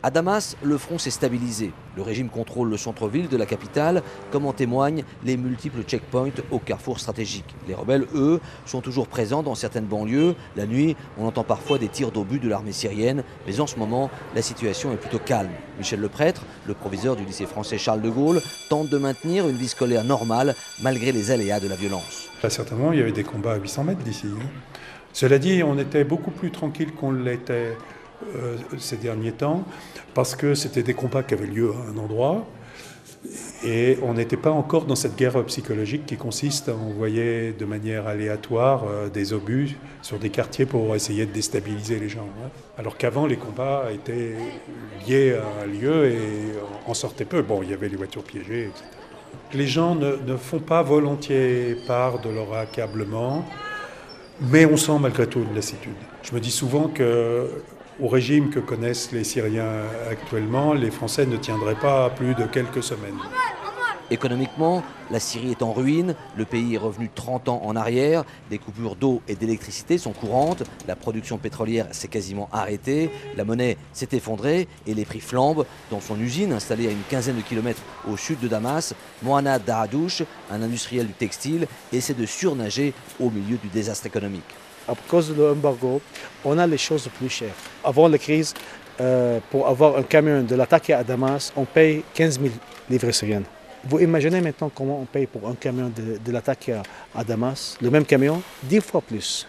À Damas, le front s'est stabilisé. Le régime contrôle le centre-ville de la capitale, comme en témoignent les multiples checkpoints au carrefour stratégique. Les rebelles, eux, sont toujours présents dans certaines banlieues. La nuit, on entend parfois des tirs d'obus de l'armée syrienne, mais en ce moment, la situation est plutôt calme. Michel Leprêtre, le proviseur du lycée français Charles de Gaulle, tente de maintenir une vie scolaire normale malgré les aléas de la violence. Là, certainement, il y avait des combats à 800 mètres d'ici. Cela dit, on était beaucoup plus tranquille qu'on l'était ces derniers temps, parce que c'était des combats qui avaient lieu à un endroit, et on n'était pas encore dans cette guerre psychologique qui consiste à envoyer de manière aléatoire des obus sur des quartiers pour essayer de déstabiliser les gens. Alors qu'avant, les combats étaient liés à un lieu et on sortait peu. Bon, il y avait les voitures piégées, etc. Les gens ne font pas volontiers part de leur accablement, mais on sent malgré tout une lassitude. Je me dis souvent qu'au régime que connaissent les Syriens actuellement, les Français ne tiendraient pas plus de quelques semaines. Économiquement, la Syrie est en ruine, le pays est revenu 30 ans en arrière, des coupures d'eau et d'électricité sont courantes, la production pétrolière s'est quasiment arrêtée, la monnaie s'est effondrée et les prix flambent. Dans son usine installée à une quinzaine de kilomètres au sud de Damas, Mohanad Daadouche, un industriel du textile, essaie de surnager au milieu du désastre économique. À cause de l'embargo, on a les choses plus chères. Avant la crise, pour avoir un camion de l'attaque à Damas, on paye 15 000 livres syriennes. Vous imaginez maintenant comment on paye pour un camion de l'attaque à Damas, le même camion, 10 fois plus.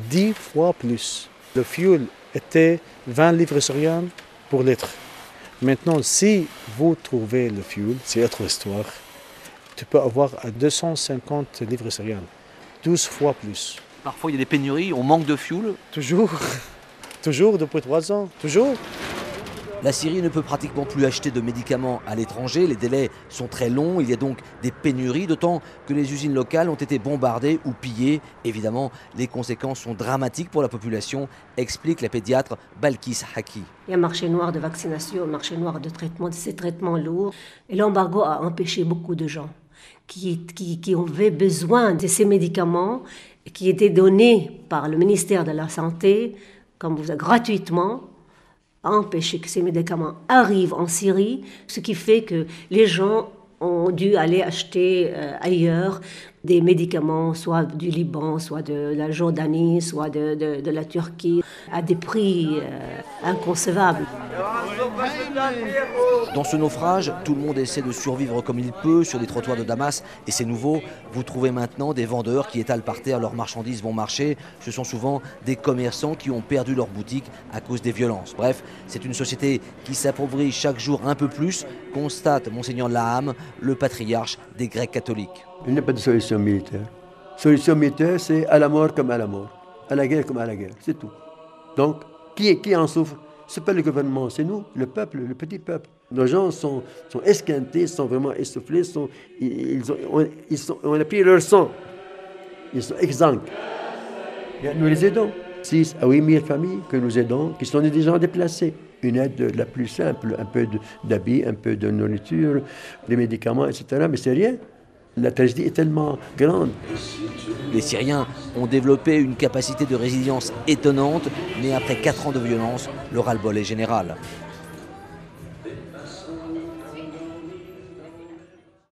10 fois plus. Le fuel était 20 livres syriennes pour litre. Maintenant, si vous trouvez le fuel, c'est autre histoire, tu peux avoir à 250 livres syriennes, 12 fois plus. Parfois il y a des pénuries, on manque de fuel. Toujours, toujours depuis 3 ans, toujours. La Syrie ne peut pratiquement plus acheter de médicaments à l'étranger, les délais sont très longs, il y a donc des pénuries, d'autant que les usines locales ont été bombardées ou pillées. Évidemment, les conséquences sont dramatiques pour la population, explique la pédiatre Balkis Haki. Il y a un marché noir de vaccination, un marché noir de traitement, de ces traitements lourds. Et l'embargo a empêché beaucoup de gens qui avaient besoin de ces médicaments qui étaient donnés par le ministère de la Santé comme gratuitement, a empêché que ces médicaments arrivent en Syrie, ce qui fait que les gens ont dû aller acheter ailleurs des médicaments, soit du Liban, soit de la Jordanie, soit de la Turquie, à des prix inconcevables. Dans ce naufrage, tout le monde essaie de survivre comme il peut sur les trottoirs de Damas. Et c'est nouveau, vous trouvez maintenant des vendeurs qui étalent par terre leurs marchandises bon marché. Ce sont souvent des commerçants qui ont perdu leur boutique à cause des violences. Bref, c'est une société qui s'appauvrit chaque jour un peu plus, constate Monseigneur Laham, le patriarche des Grecs catholiques. Il n'y a pas de solution militaire. Solution militaire, c'est à la mort comme à la mort, à la guerre comme à la guerre, c'est tout. Donc, qui en souffre? Ce n'est pas le gouvernement, c'est nous, le peuple, le petit peuple. Nos gens sont esquintés, sont vraiment essoufflés, on a pris leur sang, ils sont exsangues. Nous les aidons. 6 à 8 000 familles que nous aidons, qui sont des gens déplacés. Une aide la plus simple, un peu d'habits, un peu de nourriture, des médicaments, etc. Mais c'est rien. La tragédie est tellement grande. Les Syriens ont développé une capacité de résilience étonnante, mais après 4 ans de violence, le ras-le-bol est général.